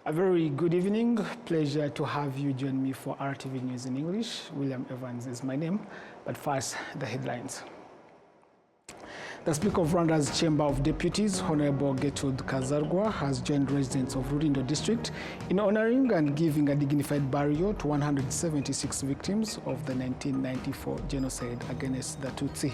A very good evening. Pleasure to have you join me for RTV News in English. William Evans is my name, but first, the headlines. The Speaker of Rwanda's Chamber of Deputies, Honorable Gertrude Kazarwa, has joined residents of Rulindo District in honoring and giving a dignified burial to 176 victims of the 1994 genocide against the Tutsi.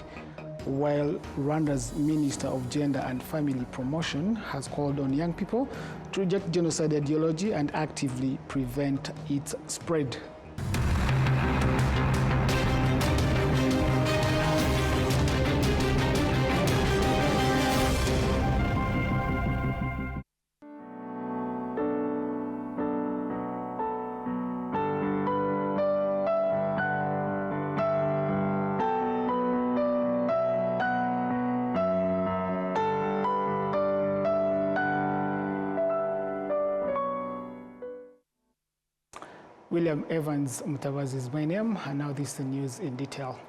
While Rwanda's Minister of Gender and Family Promotion has called on young people to reject genocide ideology and actively prevent its spread. William Evans Mutabazi is my name, and now this is the news in detail.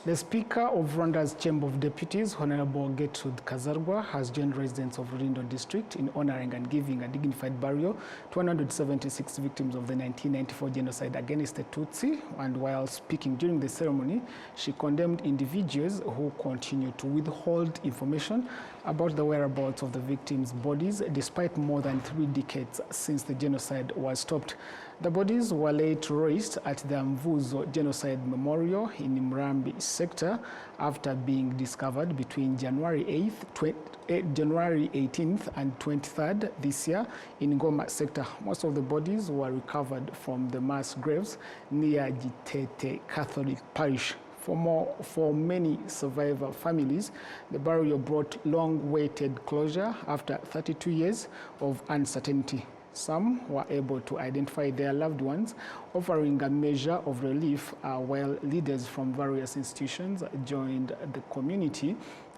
The Speaker of Rwanda's Chamber of Deputies, Honorable Gertrude Kazarwa, has joined residents of Rulindo District in honoring and giving a dignified burial to 176 victims of the 1994 genocide against the Tutsi. And while speaking during the ceremony, she condemned individuals who continue to withhold information about the whereabouts of the victims' bodies, despite more than 3 decades since the genocide was stopped. The bodies were laid raised at the Mvuzo Genocide Memorial in Mrambi sector after being discovered between January 18th and 23rd this year in Goma sector. Most of the bodies were recovered from the mass graves near Gitete Catholic Parish. For many survivor families, the burial brought long-awaited closure after 32 years of uncertainty. Some were able to identify their loved ones, offering a measure of relief, while leaders from various institutions joined the community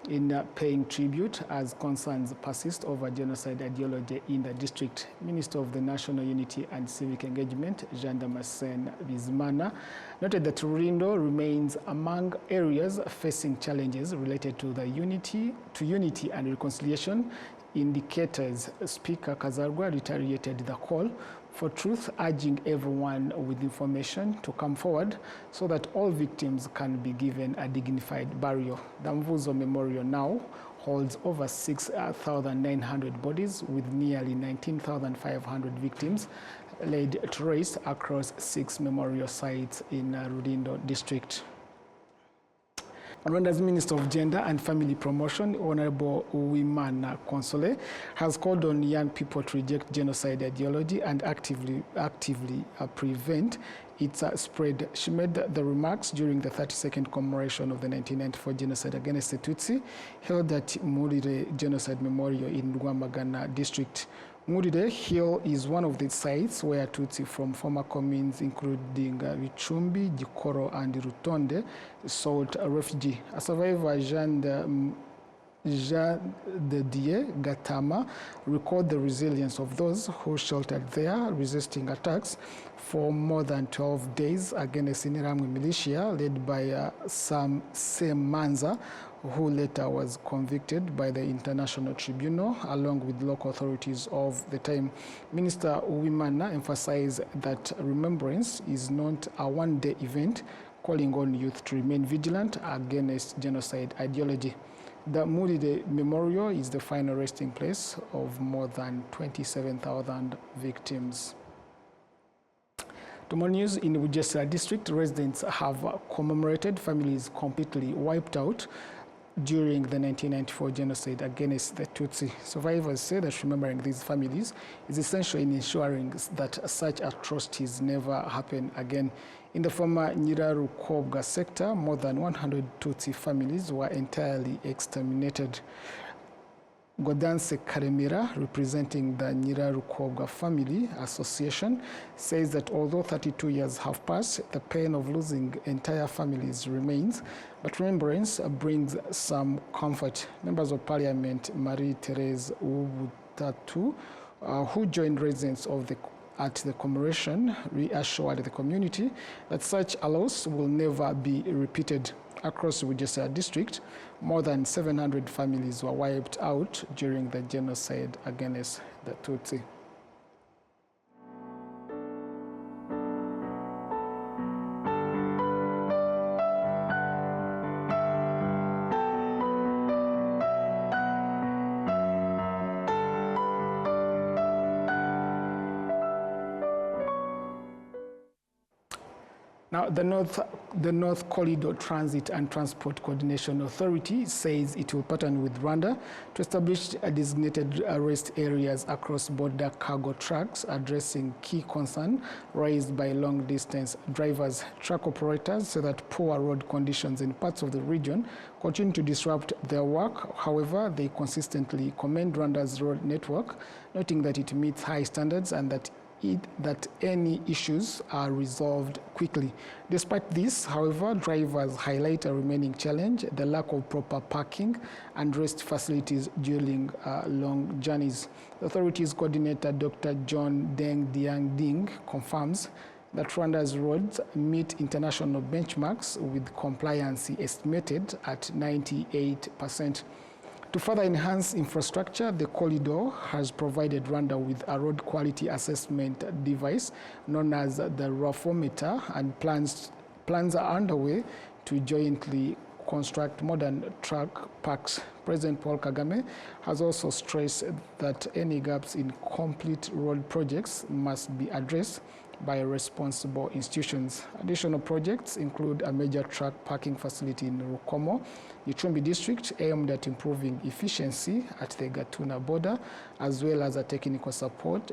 in paying tribute as concerns persist over genocide ideology in the district. Minister of the National Unity and Civic Engagement, Jean Damascene Bizimana, noted that Rulindo remains among areas facing challenges related to unity and reconciliation indicators. Speaker Kazarwa reiterated the call for truth, urging everyone with information to come forward so that all victims can be given a dignified burial. The Mvuzo Memorial now holds over 6,900 bodies with nearly 19,500 victims laid to rest across 6 memorial sites in Rulindo District. Rwanda's Minister of Gender and Family Promotion, Honorable Uwimana Console, has called on young people to reject genocide ideology and actively prevent its spread. She made the remarks during the 32nd commemoration of the 1994 genocide against the Tutsi, held at Murire Genocide Memorial in Rwamagana District. Murire Hill is one of the sites where Tutsi from former communes including Bichumbi, Gikoro and Rutonde sought refugee. A survivor, Jean de Die Gatama, recalled the resilience of those who sheltered there, resisting attacks for more than 12 days against Interahamwe militia led by Sam Semanza, who later was convicted by the International Tribunal along with local authorities of the time. Minister Uwimana emphasized that remembrance is not a one-day event, calling on youth to remain vigilant against genocide ideology. The Murire Memorial is the final resting place of more than 27,000 victims. To more news, in Bugesera district, residents have commemorated families completely wiped out during the 1994 genocide against the Tutsi. Survivors say that remembering these families is essential in ensuring that such atrocities never happen again. In the former Nyirarukobwa sector, more than 100 Tutsi families were entirely exterminated. Godanse Karemera, representing the Nyirarukobwa Family Association, says that although 32 years have passed, the pain of losing entire families remains, but remembrance brings some comfort. Members of Parliament Marie-Therese Ubutatu, who joined residents of the at the commemoration reassured the community that such a loss will never be repeated. Across Bugesera district, more than 700 families were wiped out during the genocide against the Tutsi. Now, the North Corridor Transit and Transport Coordination Authority says it will partner with Rwanda to establish designated rest areas across border cargo trucks, addressing key concern raised by long-distance drivers, truck operators, so that poor road conditions in parts of the region continue to disrupt their work. However, they consistently commend Rwanda's road network, noting that it meets high standards and that any issues are resolved quickly. Despite this, however, drivers highlight a remaining challenge: the lack of proper parking and rest facilities during long journeys. The authorities coordinator Dr. John Deng Diang Ding confirms that Rwanda's roads meet international benchmarks, with compliance estimated at 98%. To further enhance infrastructure, the corridor has provided Rwanda with a road quality assessment device known as the RAFOmeter, and plans are underway to jointly construct modern truck parks. President Paul Kagame has also stressed that any gaps in complete road projects must be addressed by responsible institutions. Additional projects include a major truck parking facility in Rukomo, Gicumbi district, aimed at improving efficiency at the Gatuna border, as well as technical support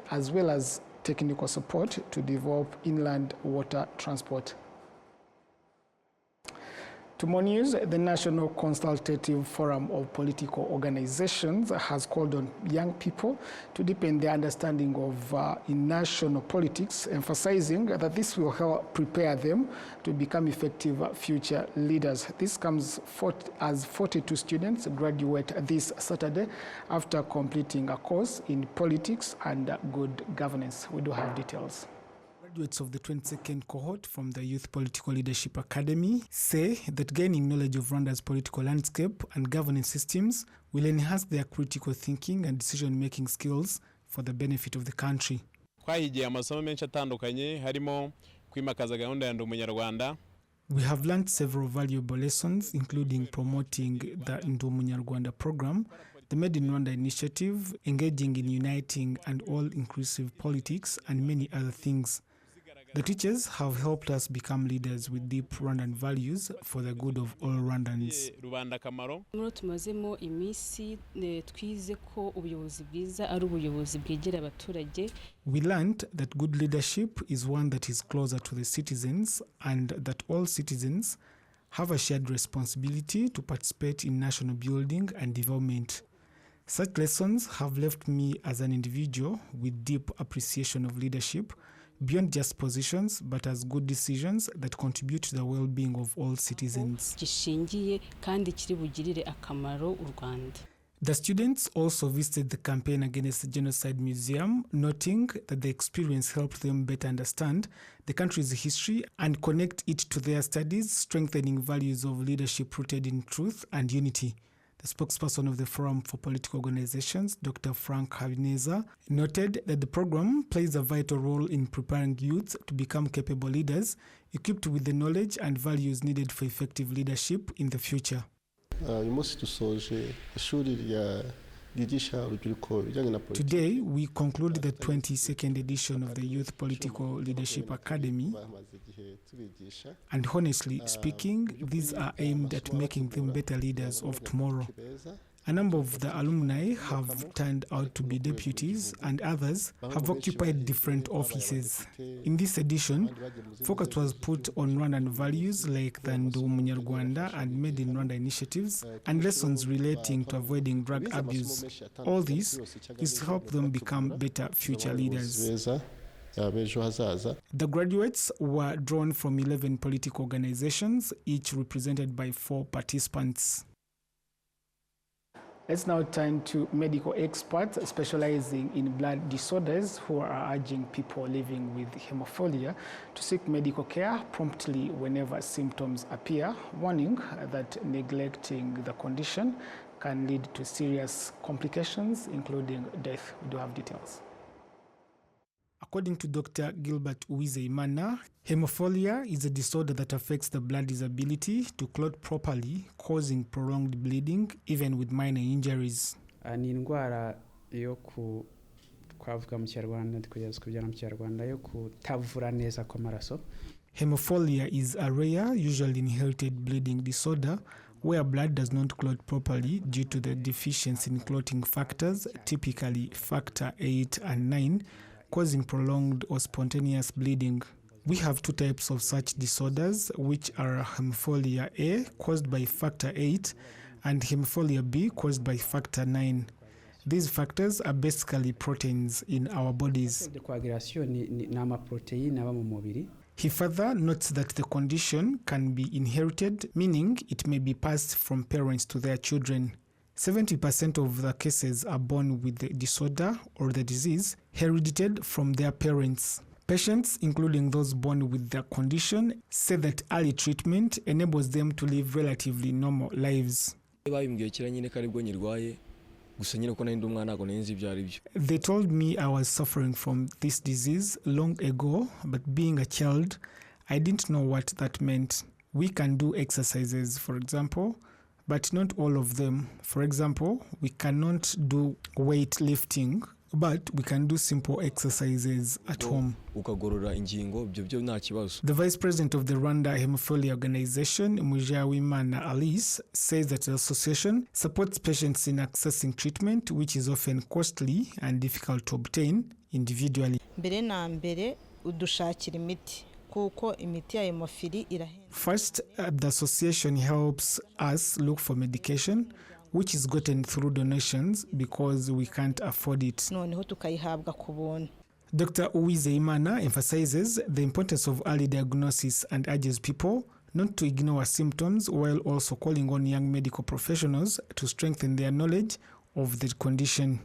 to develop inland water transport. To more news, the National Consultative Forum of Political Organizations has called on young people to deepen their understanding of national politics, emphasizing that this will help prepare them to become effective future leaders. This comes as 42 students graduate this Saturday after completing a course in politics and good governance. We do have details. Graduates of the 22nd cohort from the Youth Political Leadership Academy say that gaining knowledge of Rwanda's political landscape and governance systems will enhance their critical thinking and decision-making skills for the benefit of the country. Twahigiye amasomo menshi atandukanye harimo kwimakaza gahunda ya ndi umunyarwanda. We have learned several valuable lessons, including promoting the Ndi Umunyarwanda program, the Made in Rwanda initiative, engaging in uniting and all-inclusive politics, and many other things. The teachers have helped us become leaders with deep Rwandan values for the good of all Rwandans. We learned that good leadership is one that is closer to the citizens, and that all citizens have a shared responsibility to participate in national building and development. Such lessons have left me as an individual with deep appreciation of leadership, beyond just positions, but as good decisions that contribute to the well-being of all citizens. The students also visited the Campaign Against the Genocide Museum, noting that the experience helped them better understand the country's history and connect it to their studies, strengthening values of leadership rooted in truth and unity. The spokesperson of the Forum for Political Organizations, Dr. Frank Habineza, noted that the program plays a vital role in preparing youth to become capable leaders, equipped with the knowledge and values needed for effective leadership in the future. Today, we conclude the 22nd edition of the Youth Political Leadership Academy, and honestly speaking, these are aimed at making them better leaders of tomorrow. A number of the alumni have turned out to be deputies, and others have occupied different offices. In this edition, focus was put on Rwandan values like the Ndi Umunyarwanda and Made in Rwanda initiatives, and lessons relating to avoiding drug abuse. All this is to help them become better future leaders. The graduates were drawn from 11 political organizations, each represented by 4 participants. Let's now turn to medical experts specializing in blood disorders who are urging people living with hemophilia to seek medical care promptly whenever symptoms appear, warning that neglecting the condition can lead to serious complications, including death. We do have details. According to Dr. Gilbert Uwizeyimana, hemophilia is a disorder that affects the blood's ability to clot properly, causing prolonged bleeding, even with minor injuries. Ni indwara yo kwavuga mu Kinyarwanda kugeza kubyana mu Kinyarwanda yo kutavura neza kw'amaraso. Hemophilia is a rare, usually inherited bleeding disorder where blood does not clot properly due to the deficiency in clotting factors, typically factor 8 and 9, causing prolonged or spontaneous bleeding. We have two types of such disorders, which are hemophilia A, caused by factor 8, and hemophilia B, caused by factor 9. These factors are basically proteins in our bodies. He further notes that the condition can be inherited, meaning it may be passed from parents to their children. 70% of the cases are born with the disorder or the disease heredited from their parents. Patients, including those born with the condition, say that early treatment enables them to live relatively normal lives. They told me I was suffering from this disease long ago, but being a child, I didn't know what that meant. We can do exercises, for example, but not all of them. For example, we cannot do weightlifting, but we can do simple exercises at home. The vice president of the Rwanda Hemophilia Organization, Mujawimana Alice, says that the association supports patients in accessing treatment, which is often costly and difficult to obtain individually. First, the association helps us look for medication, which is gotten through donations because we can't afford it. Dr. Uwizeyimana emphasizes the importance of early diagnosis and urges people not to ignore symptoms while also calling on young medical professionals to strengthen their knowledge of the condition.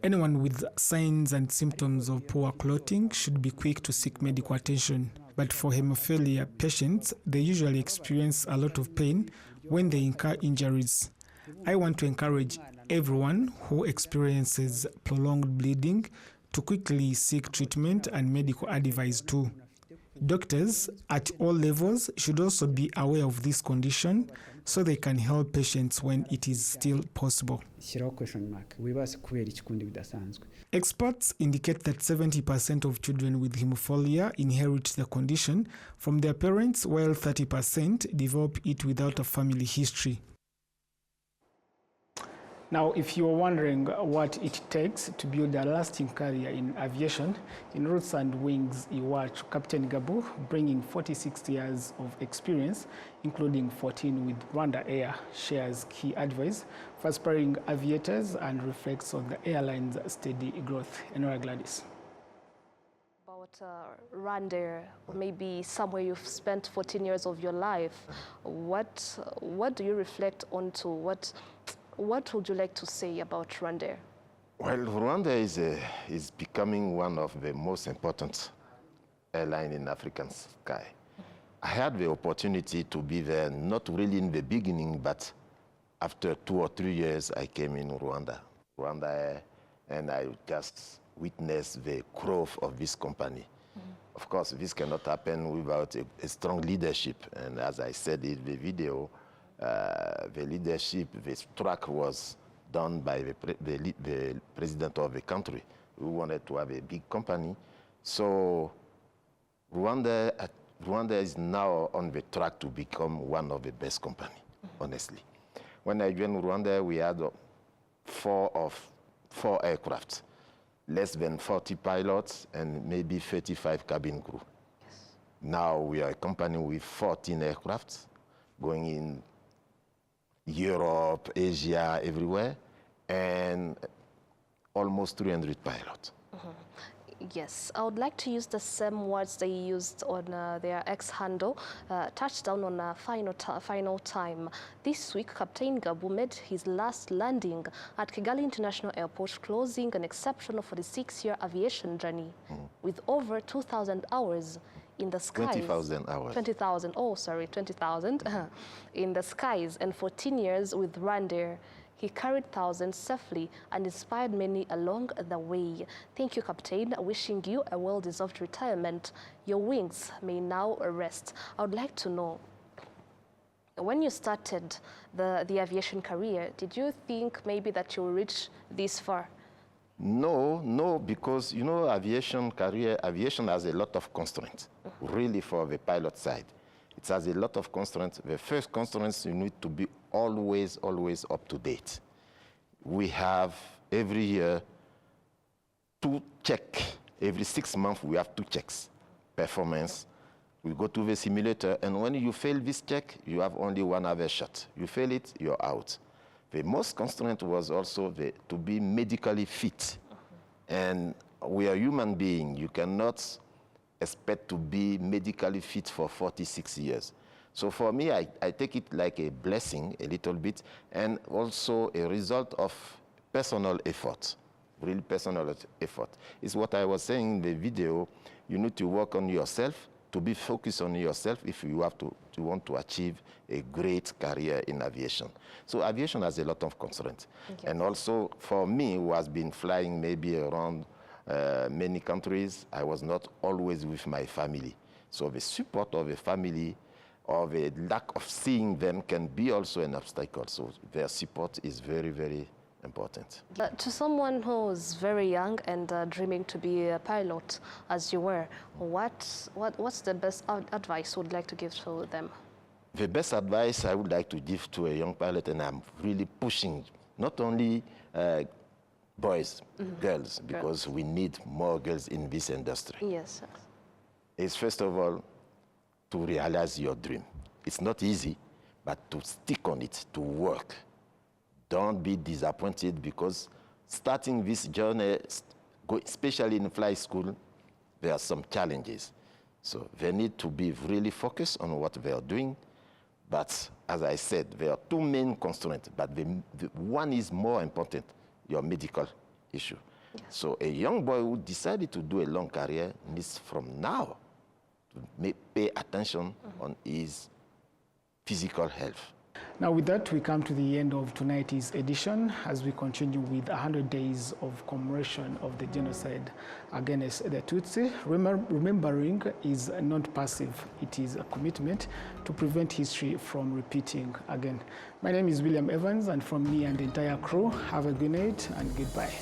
Anyone with signs and symptoms of poor clotting should be quick to seek medical attention. But for hemophilia patients, they usually experience a lot of pain when they incur injuries. I want to encourage everyone who experiences prolonged bleeding to quickly seek treatment and medical advice too. Doctors at all levels should also be aware of this condition so they can help patients when it is still possible. Experts indicate that 70% of children with hemophilia inherit the condition from their parents, while 30% develop it without a family history. Now, if you're wondering what it takes to build a lasting career in aviation, in Roots and Wings, you watch Captain Gabu, bringing 46 years of experience, including 14 with Rwanda Air, shares key advice for aspiring aviators and reflects on the airline's steady growth. Enora Gladys. About Rwanda, or maybe somewhere you've spent 14 years of your life, what do you reflect onto? What would you like to say about Rwanda? Well, Rwanda is becoming one of the most important airlines in African sky. I had the opportunity to be there, not really in the beginning, but after 2 or 3 years, I came in Rwanda Air, and I just witnessed the growth of this company. Of course, this cannot happen without a strong leadership. And as I said in the video, the leadership, the track was done by the president of the country. We wanted to have a big company. So Rwanda is now on the track to become one of the best companies, honestly. When I joined Rwanda, we had four aircraft, less than 40 pilots, and maybe 35 cabin crew. Yes. Now we are a company with 14 aircraft going in Europe, Asia, everywhere, and almost 300 pilots. Yes, I would like to use the same words they used on their X handle, touchdown on a final time. This week, Captain Gabu made his last landing at Kigali International Airport, closing an exceptional 46-year aviation journey with over 2,000 hours in the skies. 20,000 hours. 20,000, oh sorry, 20,000 in the skies, and 14 years with Rwanda. He carried thousands safely and inspired many along the way. Thank you, Captain. Wishing you a well-deserved retirement. Your wings may now rest. I would like to know, when you started the aviation career, did you think maybe that you will reach this far? No, because, you know, aviation has a lot of constraints, really, for the pilot side. It has a lot of constraints. The first constraints, you need to be always up to date. We have every year to check. Every 6 months, we have 2 checks. Performance. We go to the simulator, and when you fail this check, you have only 1 other shot. You fail it, you're out. The most constraint was also to be medically fit. And we are human beings. You cannot expect to be medically fit for 46 years. So for me, I take it like a blessing a little bit, and also a result of personal effort, real personal effort. It's what I was saying in the video. You need to work on yourself, to be focused on yourself if you want to achieve a great career in aviation. So aviation has a lot of constraints. And also for me, who has been flying maybe around many countries, I was not always with my family. So the support of a family or the lack of seeing them can be also an obstacle. So their support is very important. To someone who's very young and dreaming to be a pilot, as you were, what's the best advice you would like to give to them? The best advice I would like to give to a young pilot, and I'm really pushing not only boys, girls, because we need more girls in this industry. Yes. Is first of all, to realize your dream. It's not easy, but to stick on it, to work. Don't be disappointed, because starting this journey, especially in flight school, there are some challenges. So they need to be really focused on what they are doing. But as I said, there are 2 main constraints, but the one is more important, your medical issue. Yes. So a young boy who decided to do a long career needs from now to pay attention on his physical health. Now with that, we come to the end of tonight's edition as we continue with 100 days of commemoration of the genocide against the Tutsi. Remembering is not passive, it is a commitment to prevent history from repeating again. My name is William Evans, and from me and the entire crew, have a good night and goodbye.